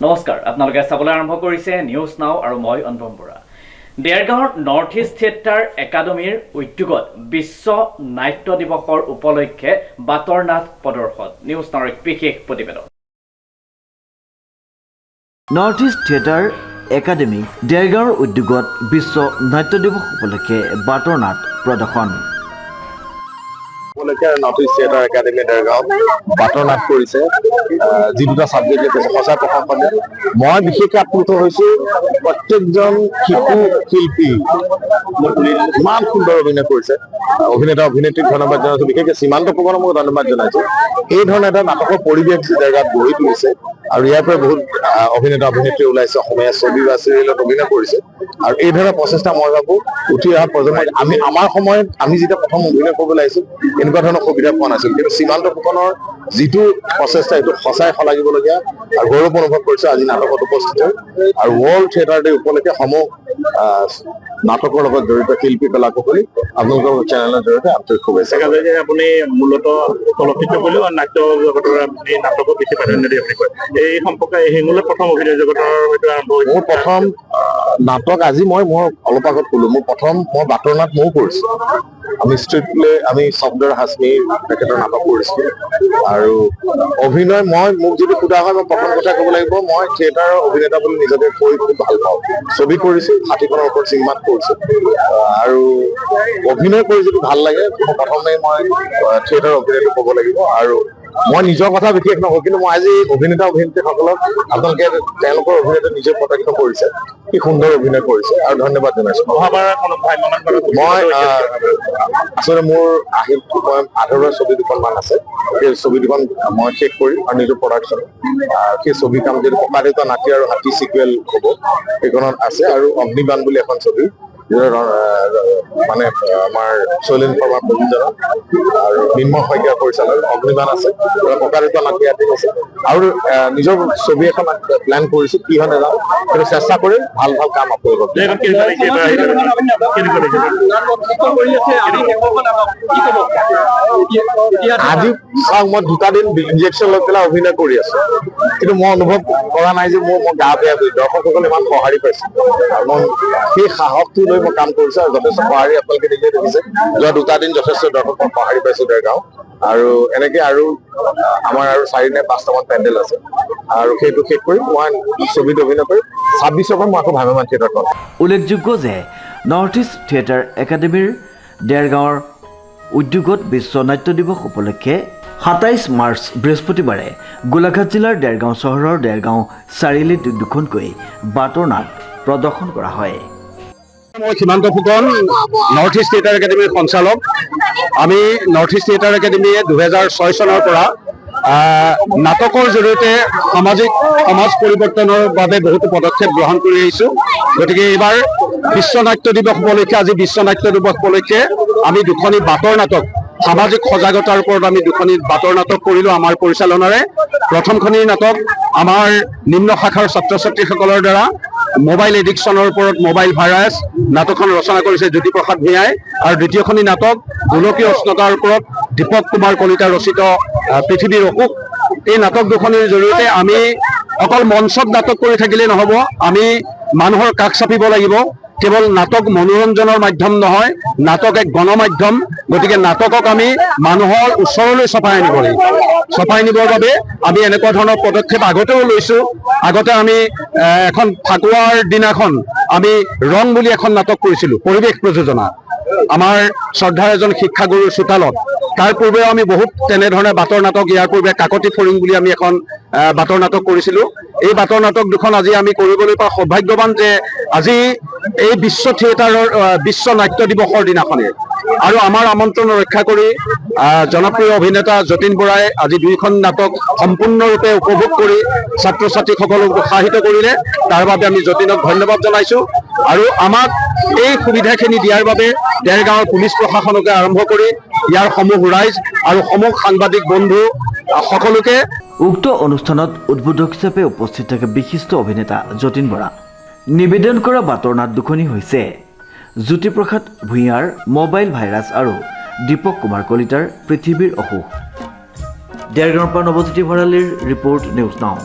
নমস্কাৰ, আপোনালোকে চাবলৈ আৰম্ভ কৰিছে নিউজ নাও আৰু মই অনুপম বৰা। দেৰগাঁৱৰ নৰ্থ ইষ্ট থিয়েটাৰ একাডেমীৰ উদ্যোগত বিশ্ব নাট্য দিৱসৰ উপলক্ষে বাটৰ নাট প্ৰদৰ্শন। নিউজ নাওৰ এক বিশেষ প্ৰতিবেদন। নৰ্থ ইষ্ট থিয়েটাৰ একাডেমী দেৰগাঁৱৰ উদ্যোগত বিশ্ব নাট্য দিৱস উপলক্ষে বাটৰ নাট প্ৰদৰ্শন। নৰ্থ ইষ্ট থিয়েটাৰ একাডেমী দেৰগাঁৱত বাটৰ নাট কৰিছে, যি দুটা ছাবজেক্ট লিখিছে সঁচাই প্ৰশংসনীয়। মই বিশেষকৈ আপ্লুত হৈছোঁ প্ৰত্যেকজন শিশু শিল্পী ইমান সুন্দৰ অভিনয় কৰিছে। অভিনেতা অভিনেত্ৰীক ধন্যবাদ জনাইছোঁ, বিশেষকৈ সীমান্ত ফুকনক মই ধন্যবাদ জনাইছোঁ। এই ধৰণে এটা নাটকৰ পৰিৱেশ দেৰগাঁৱত গঢ়ি তুলিছে আৰু ইয়াৰ পৰা বহুত অভিনেতা অভিনেত্ৰী ওলাইছে, অসমীয়া ছবি বা চিৰিয়েলত অভিনয় কৰিছে। আৰু এই ধৰণৰ প্ৰচেষ্টা মই ভাবোঁ উঠি অহা প্ৰজন্মই আমাৰ সময়ত আমি যেতিয়া প্ৰথম অভিনয় কৰিবলৈ আহিছোঁ এনেকুৱা ধৰণৰ সুবিধা পোৱা নাছিল, কিন্তু সীমান্ত ফুকনৰ যিটো প্ৰচেষ্টা এইটো সঁচাই শলাগিবলগীয়া আৰু গৌৰৱ অনুভৱ কৰিছে আজি নাটকত উপস্থিত হৈ। আৰু ৱৰ্ল্ড থিয়েটাৰ ডে উপলক্ষে সমূহ নাটকৰ লগত জড়িত শিল্পী কলাকুশলী আপোনালোকৰ চেনেলৰ জৰিয়তে আন্তৰিক শুভেচ্ছা। আপুনি মূলতঃ চলচ্চিত্ৰ বুলিও নাট্য জগতৰ এই নাটকক বেছি প্ৰাধান্য দিয়ে বুলি কয়, এই সম্পৰ্কে মূলত প্ৰথম অভিনয় জগতৰ আৰম্ভ হৈছে। মোৰ প্ৰথম নাটক আজি মই অলপ আগত ক'লো, মই বাটৰ নাট ময়ো কৰিছোঁ। আমি ষ্ট্ৰীট প্লে, আমি চফদৰ হাছমি তেখেতৰ নাটক কৰিছিলোঁ। আৰু অভিনয় মোক যদি সোধা হয় মই প্ৰথম কথা ক'ব লাগিব, মই থিয়েটাৰৰ অভিনেতা বুলি নিজকে কৈ খুব ভাল পাওঁ। ছবি কৰিছোঁ, 60খনৰ ওপৰত চিনেমাত কৰিছোঁ। আৰু অভিনয় কৰি যদি ভাল লাগে প্ৰথমে মই থিয়েটাৰৰ অভিনেতা ক'ব লাগিব। আৰু মই নিজৰ কথা বিশেষ নকওঁ, কিন্তু মই আজি অভিনেতা অভিনেত্ৰীসকলক আপোনালোকে তেওঁলোকৰ অভিনয়টো নিজে প্ৰত্যক্ষ কৰিছে, কি সুন্দৰ অভিনয় কৰিছে আৰু ধন্যবাদ জনাইছোঁ। মই আচলতে মোৰ আধৰুৱা ছবি দুখনমান আছে, সেই ছবি দুখন মই শেষ কৰিম আৰু নিজৰ প্ৰডাকশ্যন সেই ছবি কাম যিটো ককা দেউতা নাতি আৰু হাতী চিকুৱেল হ'ব সেইখনত আছে। আৰু অগ্নিবাণ বুলি এখন ছবি মানে আমাৰ শৈলেন শৰ্মা প্ৰযোজনা আৰু নিৰ্মল শইকীয়া পৰিচালক অগ্নিবাণ আছে, ককা দেউতা নাতি হাতী আছে। আৰু নিজৰ ছবি এখন প্লেন কৰিছোঁ, কি হয় নাজানো, কিন্তু চেষ্টা কৰিম ভাল ভাল কাম আপোনালোকক। আজি চাওক, মই 2টা দিন ইনজেকশ্যন লৈ পেলাই অভিনয় কৰি আছো, কিন্তু মই অনুভৱ কৰা নাই যে মই গা বেয়া বুলি। দৰ্শকসকলে ইমান সঁহাৰি পাইছে আৰু মই সেই সাহসটো লৈ মই কাম কৰিছো আৰু যথেষ্ট সঁহাৰি আপোনালোকে নিজে দেখিছে। যোৱা 2টা দিন যথেষ্ট দৰ্শকক সঁহাৰি পাইছো দেৰগাঁও। আৰু এনেকে আৰু আমাৰ আৰু 4 নে 5টামান পেণ্ডেল আছে আৰু সেইটো শেষ কৰি মই ছবিত অভিনয় কৰি 26ৰ পৰা মই আকৌ ভামেমান থিয়েটাৰ কৰিম। উল্লেখযোগ্য যে নৰ্থ ইষ্ট থিয়েটাৰ একাডেমীৰ দেৰগাঁৱৰ উদ্যোগত বিশ্ব নাট্য দিৱস উপলক্ষে 27 মাৰ্চ বৃহস্পতিবাৰে গোলাঘাট জিলাৰ দেৰগাঁও চহৰৰ দেৰগাঁও চাৰিআলিত দুখনকৈ বাটৰ নাট প্ৰদৰ্শন কৰা হয়। মই সীমান্ত ফুকন, নৰ্থ ইষ্ট থিয়েটাৰ একাডেমীৰ সঞ্চালক। আমি নৰ্থ ইষ্ট থিয়েটাৰ একাডেমীয়ে 2006 চনৰ পৰা নাটকৰ জৰিয়তে সমাজ পৰিৱৰ্তনৰ বাবে বহুতো পদক্ষেপ গ্ৰহণ কৰি আহিছোঁ। গতিকে এইবাৰ বিশ্ব নাট্য দিৱস উপলক্ষে, আজি বিশ্ব নাট্য দিৱস উপলক্ষে আমি দুখনি বাটৰ নাটক, সামাজিক সজাগতাৰ ওপৰত আমি দুখনি বাটৰ নাটক কৰিলোঁ আমাৰ পৰিচালনাৰে। প্ৰথমখনিৰ নাটক আমাৰ নিম্ন শাখাৰ ছাত্ৰ ছাত্ৰীসকলৰ দ্বাৰা মোবাইল এডিকশ্যনৰ ওপৰত মোবাইল ভাইৰাছ নাটকখন ৰচনা কৰিছে জ্যোতিপ্ৰসাদ ভূঞাই। আৰু দ্বিতীয়খনি নাটক গোলকীয় উষ্ণতাৰ ওপৰত দীপক কুমাৰ কলিতা ৰচিত পৃথিৱীৰ অসুখ। এই নাটক দুখনিৰ জৰিয়তে আমি অকল মঞ্চত নাটক কৰি থাকিলেই নহ'ব, আমি মানুহৰ কাষ চাপিব লাগিব। কেৱল নাটক মনোৰঞ্জনৰ মাধ্যম নহয়, নাটক এক গণমাধ্যম। গতিকে নাটকক আমি মানুহৰ ওচৰলৈ চপাই আনিব লাগিব। চপাই নিবৰ বাবে আমি এনেকুৱা ধৰণৰ পদক্ষেপ আগতেও লৈছোঁ। আগতে আমি এখন ফাকুৱাৰ দিনাখন আমি ৰং বুলি এখন নাটক কৰিছিলোঁ, পৰিৱেশ প্ৰযোজনা, আমাৰ শ্ৰদ্ধাৰ এজন শিক্ষাগুৰুৰ চোতালত। তাৰ পূৰ্বেও আমি বহুত তেনেধৰণে বাটৰ নাটক, ইয়াৰ পূৰ্বে কাকতি ফৰিং বুলি আমি এখন বাটৰ নাটক কৰিছিলোঁ। এই বাটৰ নাটক দুখন আজি আমি কৰিবলৈ পোৱা সৌভাগ্যৱান যে আজি এই বিশ্ব নাট্য দিৱসৰ দিনাখনে আৰু আমাৰ আমন্ত্ৰণ ৰক্ষা কৰি জনপ্ৰিয় অভিনেতা যতীন বৰাই আজি 2খন নাটক সম্পূৰ্ণৰূপে উপভোগ কৰি ছাত্ৰ ছাত্ৰীসকলক উৎসাহিত কৰিলে। তাৰ বাবে আমি যতীনক ধন্যবাদ জনাইছোঁ। আৰু আমাক এই সুবিধাখিনি দিয়াৰ বাবে দেৰগাঁৱৰ পুলিচ প্ৰশাসনকে আৰম্ভ কৰি ইয়াৰ সমূহ ৰাইজ আৰু সমূহ সাংবাদিক বন্ধু সকলোকে। উক্ত অনুষ্ঠানত উদ্বোধক হিচাপে উপস্থিত থাকে বিশিষ্ট অভিনেতা যতীন বৰা। নিবেদন কৰা বাটৰ নাট দুখনি হৈছে জ্যোতিপ্ৰসাদ ভূঞাৰ মোবাইল ভাইৰাছ আৰু দীপক কুমাৰ কলিতাৰ পৃথিৱীৰ অসুখ। দেৰগাঁৱৰ পৰা নৱজ্যোতি ভৰালীৰ ৰিপৰ্ট, নিউজ নাও।